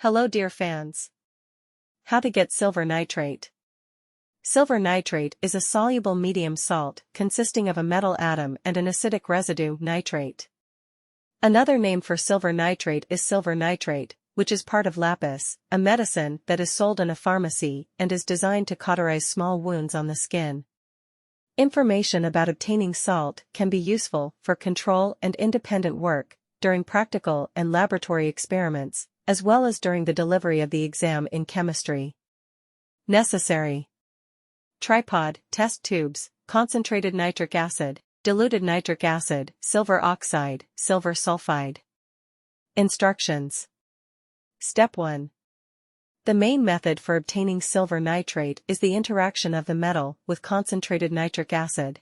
Hello dear fans. How to get silver nitrate. Silver nitrate is a soluble medium salt consisting of a metal atom and an acidic residue, nitrate. Another name for silver nitrate is silver nitrate, which is part of lapis, a medicine that is sold in a pharmacy and is designed to cauterize small wounds on the skin. Information about obtaining salt can be useful for control and independent work, during practical and laboratory experiments, as well as during the delivery of the exam in chemistry. Necessary: tripod, test tubes, concentrated nitric acid, diluted nitric acid, silver oxide, silver sulfide. Instructions. Step 1. The main method for obtaining silver nitrate is the interaction of the metal with concentrated nitric acid.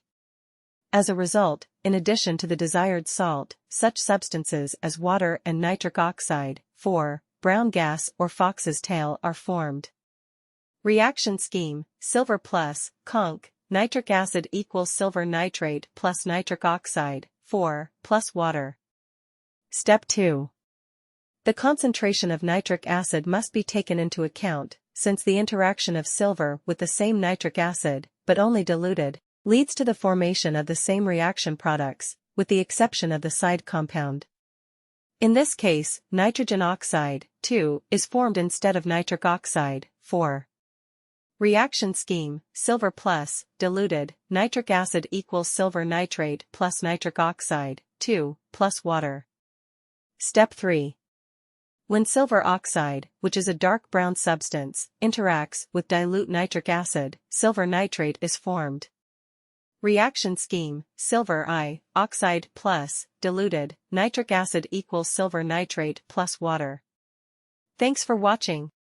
As a result, in addition to the desired salt, such substances as water and nitric oxide, 4, brown gas or fox's tail are formed. Reaction scheme: silver plus, conc, nitric acid equals silver nitrate plus nitric oxide, 4, plus water. Step 2. The concentration of nitric acid must be taken into account, since the interaction of silver with the same nitric acid, but only diluted, leads to the formation of the same reaction products, with the exception of the side compound. In this case, nitrogen oxide, 2, is formed instead of nitric oxide, 4. Reaction scheme: silver plus, diluted, nitric acid equals silver nitrate plus nitric oxide, 2, plus water. Step 3. When silver oxide, which is a dark brown substance, interacts with dilute nitric acid, silver nitrate is formed. Reaction scheme: silver I, oxide plus, diluted, nitric acid equals silver nitrate plus water. Thanks for watching.